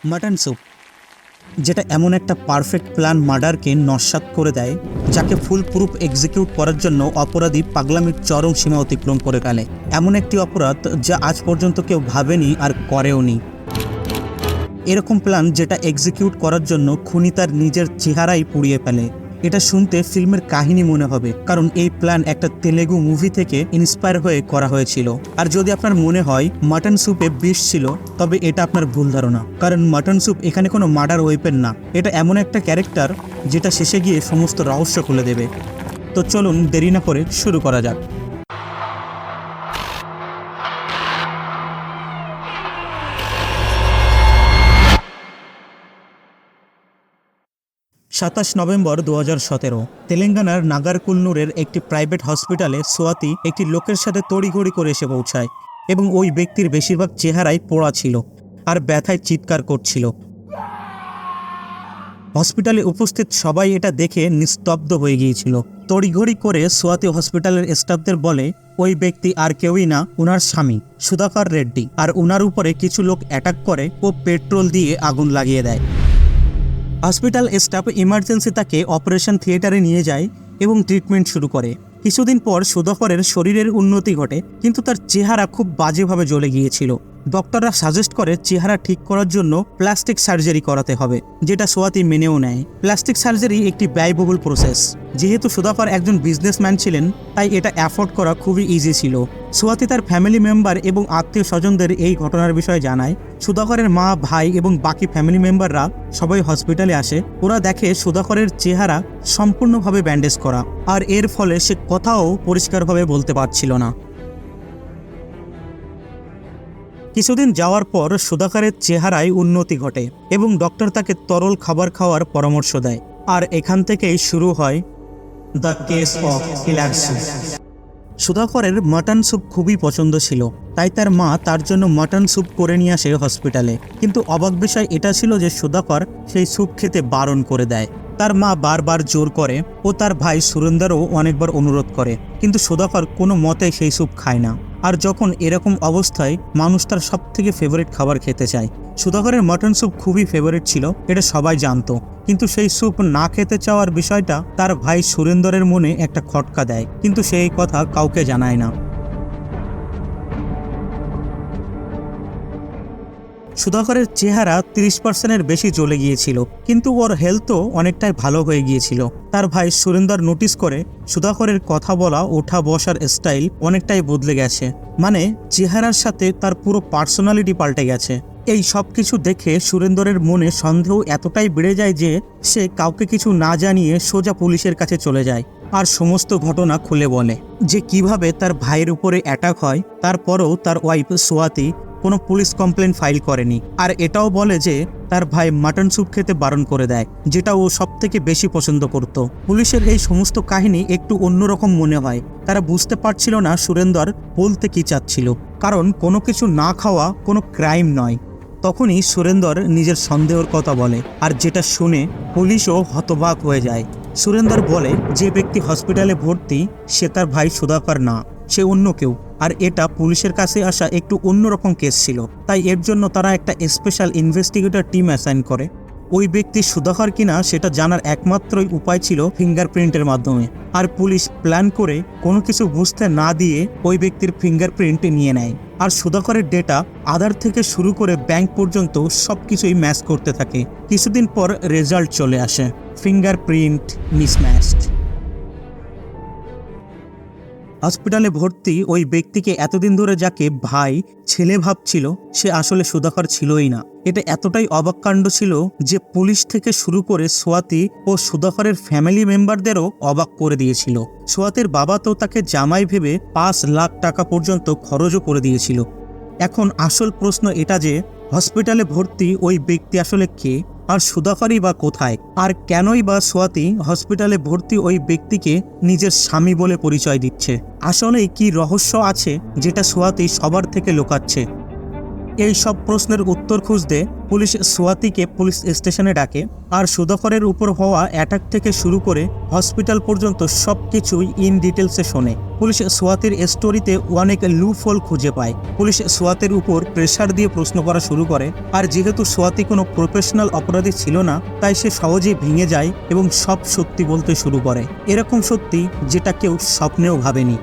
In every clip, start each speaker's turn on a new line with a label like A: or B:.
A: Mutton soup, যেটা এমন একটা পারফেক্ট প্ল্যান মার্ডারকে নস্যাৎ করে দেয়, যাকে ফুল প্রুফ এক্সিকিউট করার জন্য অপরাধী পাগলামির চরম সীমা অতিক্রম করে ফেলে। এমন একটি অপরাধ যা আজ পর্যন্ত কেউ ভাবেনি আর করেওনি। এরকম প্ল্যান যেটা এক্সিকিউট করার জন্য খুনি তার নিজের চেহারাই পুড়িয়ে ফেলে। এটা শুনতে ফিল্মের কাহিনী মনে হবে, কারণ এই প্ল্যান একটা তেলেগু মুভি থেকে ইন্সপায়ার হয়ে করা হয়েছিল। আর যদি আপনার মনে হয় মাটন স্যুপে বিষ ছিল, তবে এটা আপনার ভুল ধারণা, কারণ মাটন স্যুপ এখানে কোনো মার্ডার ওয়েপেন না। এটা এমন একটা ক্যারেক্টার যেটা শেষে গিয়ে সমস্ত রহস্য খুলে দেবে। তো চলুন দেরি না করে শুরু করা যাক। 27 নভেম্বর 2017 তেলেঙ্গানার নাগারকুন্নুরের একটি প্রাইভেট হসপিটালে সোয়াতি একটি লোকের সাথে তড়িঘড়ি করে এসে পৌঁছায় এবং ওই ব্যক্তির বেশিরভাগ চেহারাই পোড়া ছিল আর ব্যথায় চিৎকার করছিল। হসপিটালে উপস্থিত সবাই এটা দেখে নিস্তব্ধ হয়ে গিয়েছিল। তড়িঘড়ি করে সোয়াতি হসপিটালের স্টাফদের বলে ওই ব্যক্তি আর কেউই না, ওনার স্বামী সুধাকর রেড্ডি, আর ওনার উপরে কিছু লোক অ্যাটাক করে ও পেট্রোল দিয়ে আগুন লাগিয়ে দেয়। হসপিটাল স্টাফ ইমার্জেন্সি তাকে অপারেশন থিয়েটারে নিয়ে যায় এবং ট্রিটমেন্ট শুরু করে। কিছুদিন পর সুধাকরের শরীরের উন্নতি ঘটে, কিন্তু তার চেহারা খুব বাজেভাবে জ্বলে গিয়েছিল। ডক্টররা সাজেস্ট করে চেহারা ঠিক করার জন্য প্লাস্টিক সার্জারি করাতে হবে, যেটা সোয়াতি মেনেও নেয়। প্লাস্টিক সার্জারি একটি ব্যয়বহুল প্রসেস। যেহেতু সুধাকর একজন বিজনেসম্যান ছিলেন, তাই এটা অ্যাফোর্ড করা খুবই ইজি ছিল। সোয়াতি তার ফ্যামিলি মেম্বার এবং আত্মীয় স্বজনদের এই ঘটনার বিষয়ে জানায়। সুধাকরের মা, ভাই এবং বাকি ফ্যামিলি মেম্বাররা সবাই হসপিটালে আসে। ওরা দেখে সুধাকরের চেহারা সম্পূর্ণভাবে ব্যান্ডেজ করা, আর এর ফলে সে কথাও পরিষ্কারভাবে বলতে পারছিল না। কিছুদিন যাওয়ার পর সুধাকরের চেহারায় উন্নতি ঘটে এবং ডক্টর তাকে তরল খাবার খাওয়ার পরামর্শ দেয়। আর এখান থেকেই শুরু হয় the case of killer soup. সুধাকরের মাটন স্যুপ খুবই পছন্দ ছিল, তাই তার মা তার জন্য মাটন স্যুপ করে নিয়ে আসে হসপিটালে। কিন্তু অবাক বিষয় এটা ছিল যে সুধাকর সেই স্যুপ খেতে বারণ করে দেয়। তার মা বারবার জোর করে ও তার ভাই সুরেন্দারও অনেকবার অনুরোধ করে, কিন্তু সুধাকর কোনো মতে সেই স্যুপ খায় না। আর যখন এরকম অবস্থায় মানুষ তার সবথেকে ফেভারিট খাবার খেতে চায়। সুধাকরের মাটন স্যুপ খুবই ফেভারিট ছিল, এটা সবাই জানতো, কিন্তু সেই স্যুপ না খেতে চাওয়ার বিষয়টা তার ভাই সুরেন্দরের মনে একটা খটকা দেয়, কিন্তু সেই কথা কাউকে জানায় না। সুধাকরের চেহারা 30%-এর বেশি জ্বলে গিয়েছিল, কিন্তু ওর হেলথও অনেকটাই ভালো হয়ে গিয়েছিল। তার ভাই সুরেন্দর নোটিস করে সুধাকরের কথা বলা, ওঠা বসার স্টাইল অনেকটাই বদলে গেছে, মানে চেহারার সাথে তার পুরো পার্সোনালিটি পাল্টে গেছে। এই সব কিছু দেখে সুরেন্দরের মনে সন্দেহ এতটাই বেড়ে যায় যে সে কাউকে কিছু না জানিয়ে সোজা পুলিশের কাছে চলে যায় আর সমস্ত ঘটনা খুলে বলে যে কিভাবে তার ভাইয়ের উপরে অ্যাটাক হয়। তারপরও তার ওয়াইফ সোয়াতি কোনো পুলিশ কমপ্লেন ফাইল করেনি, আর এটাও বলে যে তার ভাই মাটন স্যুপ খেতে বারণ করে দেয়, যেটা ও সবথেকে বেশি পছন্দ করত। পুলিশের এই সমস্ত কাহিনী একটু অন্যরকম মনে হয়। তারা বুঝতে পারছিল না সুরেন্দর বলতে কি চাচ্ছিল, কারণ কোনো কিছু না খাওয়া কোনো ক্রাইম নয়। তখনই সুরেন্দর নিজের সন্দেহের কথা বলে, আর যেটা শুনে পুলিশও হতবাক হয়ে যায়। সুরেন্দর বলে যে ব্যক্তি হসপিটালে ভর্তি সে তার ভাই সুধাকর না, সে অন্য কেউ। আর এটা পুলিশের কাছে আসা একটু অন্যরকম কেস ছিল, তাই এর জন্য তারা একটা স্পেশাল ইনভেস্টিগেটর টিম অ্যাসাইন করে। ওই ব্যক্তি সুধাকর কিনা সেটা জানার একমাত্রই উপায় ছিল ফিঙ্গারপ্রিন্টের মাধ্যমে। আর পুলিশ প্ল্যান করে কোনো কিছু বুঝতে না দিয়ে ওই ব্যক্তির ফিঙ্গারপ্রিন্ট নিয়ে নেয়। আর সুধাকরের ডেটা আধার থেকে শুরু করে ব্যাংক পর্যন্ত সবকিছুই ম্যাচ করতে থাকে। কিছুদিন পর রেজাল্ট চলে আসে, ফিঙ্গারপ্রিন্ট মিসম্যাচড। হসপিটালে ভর্তি ওই ব্যক্তিকে এতদিন ধরে যাকে ভাই, ছেলে ভাবছিল, সে আসলে সুধাকর ছিলই না। এটা এতটাই অবাক কাণ্ড ছিল যে পুলিশ থেকে শুরু করে সোয়াতি ও সুধাকরের ফ্যামিলি মেম্বারদেরও অবাক করে দিয়েছিল। সোয়াতির বাবা তো তাকে জামাই ভেবে 5 লাখ টাকা পর্যন্ত খরচও করে দিয়েছিল। এখন আসল প্রশ্ন এটা যে হসপিটালে ভর্তি ওই ব্যক্তি আসলে কে, আর সুধাকরই বা কোথায়, আর কেনই বা সোয়াতি হসপিটালে ভর্তি ওই ব্যক্তিকে নিজের স্বামী বলে পরিচয় দিচ্ছে? আসলে কি রহস্য আছে যেটা সোয়াতি সবার থেকে লুকাচ্ছে? এই সব প্রশ্নের উত্তর খুঁজতে পুলিশ সোয়াতিকে পুলিশ স্টেশনে ডাকে। আর সুধাকরের উপর হওয়া অ্যাটাক থেকে শুরু করে হসপিটাল পর্যন্ত সবকিছুই ইন ডিটেলসে শোনে। পুলিশ সোয়াতির স্টোরিতে অনেক লুফল খুঁজে পায়। পুলিশ সোয়াতির উপর প্রেশার দিয়ে প্রশ্ন করা শুরু করে। আর যেহেতু সোয়াতি কোনো প্রফেশনাল অপরাধী ছিল না, তাই সে সহজেই ভেঙে যায় এবং সব সত্যি বলতে শুরু করে, এরকম সত্যি যেটা কেউ স্বপ্নেও ভাবেনি।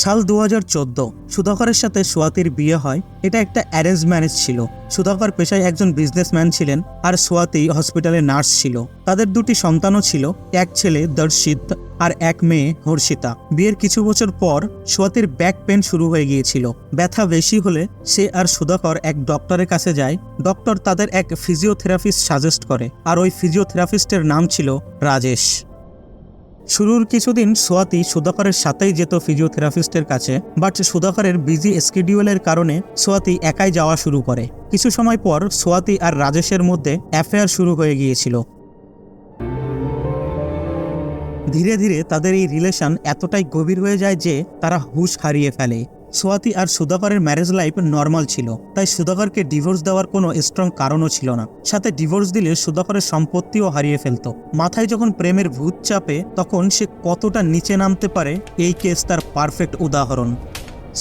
A: সাল 2014, সুধাকরের সাথে সোয়াতির বিয়ে হয়। এটা একটা অ্যারেঞ্জ ম্যারেজ ছিল। সুধাকর পেশায় একজন বিজনেসম্যান ছিলেন আর সোয়াতি হসপিটালে নার্স ছিল। তাদের দুটি সন্তানও ছিল, এক ছেলে দর্শিত আর এক মেয়ে হর্ষিতা। বিয়ের কিছু বছর পর সোয়াতির ব্যাক পেন শুরু হয়ে গিয়েছিল। ব্যথা বেশি হলে সে আর সুধাকর এক ডক্টরের কাছে যায়। ডক্টর তাদের এক ফিজিওথেরাপিস্ট সাজেস্ট করে, আর ওই ফিজিওথেরাপিস্টের নাম ছিল রাজেশ। শুরুর কিছুদিন সোয়াতি সুধাকরের সাথেই যেত ফিজিওথেরাপিস্টের কাছে, বাট সুধাকরের বিজি স্কেডিউলের কারণে সোয়াতি একাই যাওয়া শুরু করে। কিছু সময় পর সোয়াতি আর রাজেশের মধ্যে অ্যাফেয়ার শুরু হয়ে গিয়েছিল। ধীরে ধীরে তাদের এই রিলেশন এতটাই গভীর হয়ে যায় যে তারা হুঁশ হারিয়ে ফেলে। সোয়াতি আর সুধাকরের ম্যারেজ লাইফ নর্মাল ছিল, তাই সুধাকরকে ডিভোর্স দেওয়ার কোনো স্ট্রং কারণও ছিল না। সাথে ডিভোর্স দিলে সুধাকরের সম্পত্তিও হারিয়ে ফেলত। মাথায় যখন প্রেমের ভূত চাপে, তখন সে কতটা নিচে নামতে পারে এই কেস তার পারফেক্ট উদাহরণ।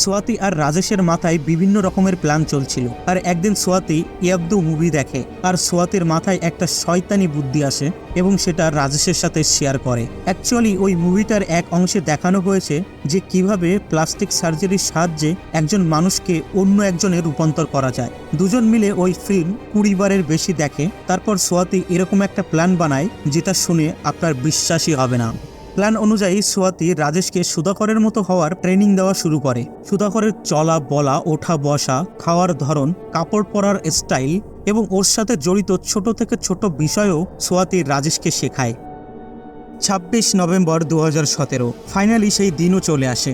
A: সোয়াতি আর রাজেশের মাথায় বিভিন্ন রকমের প্ল্যান চলছিল। আর একদিন সোয়াতি ইয়াবদু মুভি দেখে, আর সোয়াতির মাথায় একটা শয়তানি বুদ্ধি আসে এবং সেটা রাজেশের সাথে শেয়ার করে। অ্যাকচুয়ালি ওই মুভিটার এক অংশে দেখানো হয়েছে যে কিভাবে প্লাস্টিক সার্জারির সাহায্যে একজন মানুষকে অন্য একজনে রূপান্তর করা যায়। দুজন মিলে ওই ফিল্ম 20 বারের বেশি দেখে। তারপর সোয়াতি এরকম একটা প্ল্যান বানায় যেটা শুনে আপনার বিশ্বাসই হবে না। প্ল্যান অনুযায়ী সোয়াতি রাজেশকে সুধাকরের মতো হওয়ার ট্রেনিং দেওয়া শুরু করে। সুধাকরের চলা বলা, ওঠা বসা, খাওয়ার ধরন, কাপড় পরার স্টাইল এবং ওর সাথে জড়িত ছোট থেকে ছোট বিষয়ও সোয়াতি রাজেশকে শেখায়। 26 নভেম্বর 2017 ফাইনালি সেই দিনও চলে আসে।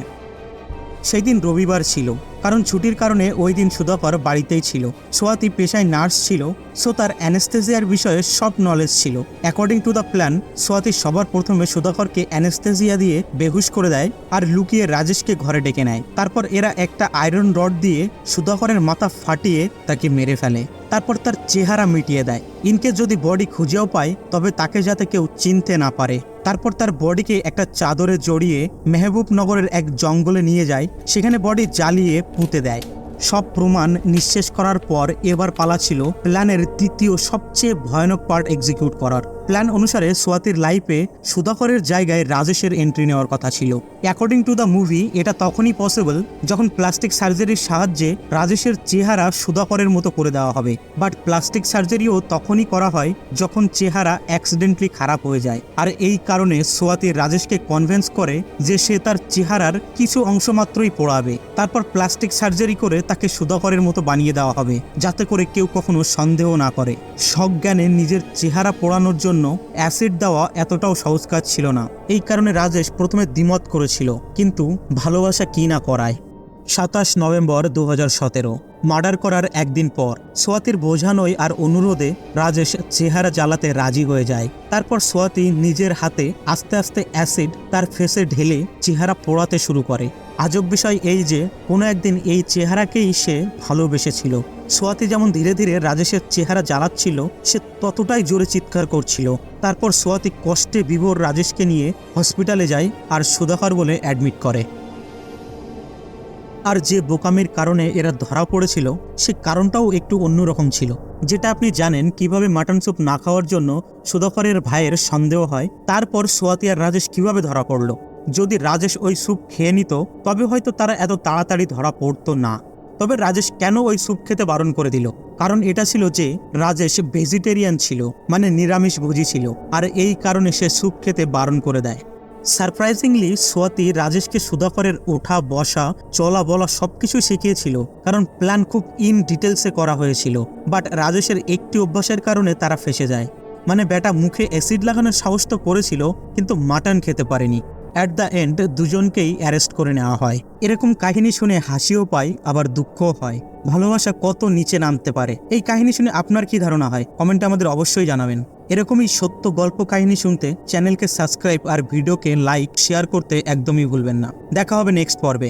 A: সেই দিন রবিবার ছিল, কারণ ছুটির কারণে ওই দিন সুধাকর বাড়িতেই ছিল। সোয়াতি পেশায় নার্স ছিল, সো তার অ্যানেস্থেজিয়ার বিষয়ে সব নলেজ ছিল। According to the plan, Swati সবার প্রথমে সুধাকরকে অ্যানেস্থেজিয়া দিয়ে বেহুশ করে দেয় আর লুকিয়ে রাজেশকে ঘরে ডেকে নেয়। তারপর এরা একটা আয়রন রড দিয়ে সুধাকরের মাথা ফাটিয়ে তাকে মেরে ফেলে। তারপর তার চেহারা মিটিয়ে দেয়। ইনকেস যদি বডি খুঁজেও পায়, তবে তাকে যাতে কেউ চিনতে না পারে। তারপর তার বডিকে একটা চাদরে জড়িয়ে মেহবুবনগরের এক জঙ্গলে নিয়ে যায়। সেখানে বডি জ্বালিয়ে পুঁতে দেয়। সব প্রমাণ নিঃশেষ করার পর এবার পালা ছিল প্ল্যানের দ্বিতীয় সবচেয়ে ভয়ানক পার্ট এক্সিকিউট করার। প্ল্যান অনুসারে সোয়াতির লাইফে সুধাকরের জায়গায় রাজেশের এন্ট্রি নেওয়ার কথা ছিল। অ্যাকর্ডিং টু দ্য মুভি, এটা তখনই পসিবল যখন প্লাস্টিক সার্জারির সাহায্যে রাজেশের চেহারা সুধাকরের মতো করে দেওয়া হবে। বাট প্লাস্টিক সার্জারিও তখনই করা হয় যখন চেহারা অ্যাক্সিডেন্টলি খারাপ হয়ে যায়। আর এই কারণে সোয়াতি রাজেশকে কনভিন্স করে যে সে তার চেহারার কিছু অংশ মাত্রই পোড়াবে। তারপর প্লাস্টিক সার্জারি করে তাকে সুধাকরের মতো বানিয়ে দেওয়া হবে, যাতে করে কেউ কখনো সন্দেহ না করে। সজ্ঞানে নিজের চেহারা পোড়ানোর জন্য অ্যাসিড দেওয়া এতটাও সহজ কাজ ছিল না। এই কারণে রাজেশ প্রথমে দ্বিমত করেছিল, কিন্তু ভালোবাসা কি না করায়। 27 নভেম্বর 2017 মার্ডার করার একদিন পর সোয়াতির বোঝানোই আর অনুরোধে রাজেশ চেহারা জ্বালাতে রাজি হয়ে যায়। তারপর সোয়াতি নিজের হাতে আস্তে আস্তে অ্যাসিড তার ফেসে ঢেলে চেহারা পোড়াতে শুরু করে। আজব বিষয় এই যে কোনো একদিন এই চেহারাকেই সে ভালোবেসেছিল। সোয়াতি যেমন ধীরে ধীরে রাজেশের চেহারা জ্বালাচ্ছিল, সে ততটাই জোরে চিৎকার করছিল। তারপর সোয়াতি কষ্টে বিভোর রাজেশকে নিয়ে হসপিটালে যায় আর সুধাকর বলে অ্যাডমিট করে। আর যে বোকামির কারণে এরা ধরা পড়েছিল, সে কারণটাও একটু অন্যরকম ছিল। যেটা আপনি জানেন কিভাবে মাটন স্যুপ না খাওয়ার জন্য সুধাকরের ভাইয়ের সন্দেহ হয়। তারপর সোয়াতি আর রাজেশ কিভাবে ধরা পড়ল। যদি রাজেশ ওই স্যুপ খেয়ে নিত, তবে হয়তো তারা এত তাড়াতাড়ি ধরা পড়তো না। তবে রাজেশ কেন ওই স্যুপ খেতে বারণ করে দিল? কারণ এটা ছিল যে রাজেশ ভেজিটেরিয়ান ছিল, মানে নিরামিষভোজী ছিল, আর এই কারণে সে স্যুপ খেতে বারণ করে দেয়। সারপ্রাইজিংলি সোয়াতি রাজেশকে সুধাকরের ওঠা বসা চলা বলা সবকিছু শিখিয়েছিল, কারণ প্ল্যান খুব ইন ডিটেলসে করা হয়েছিল। বাট রাজেশের একটি অভ্যাসের কারণে তারা ফেসে যায়। মানে বেটা মুখে অ্যাসিড লাগানোর সাহস তো করেছিল, কিন্তু মাটন খেতে পারেনি। অ্যাট দ্য এন্ড দুজনকেই অ্যারেস্ট করে নেওয়া হয়। এরকম কাহিনী শুনে হাসিও পায়, আবার দুঃখও হয়। ভালোবাসা কত নিচে নামতে পারে। এই কাহিনী শুনে আপনার কি ধারণা হয় কমেন্টে আমাদের অবশ্যই জানাবেন। এরকমই সত্য গল্প কাহিনী শুনতে চ্যানেলকে সাবস্ক্রাইব আর ভিডিওকে লাইক শেয়ার করতে একদমই ভুলবেন না। দেখা হবে নেক্সট পর্বে।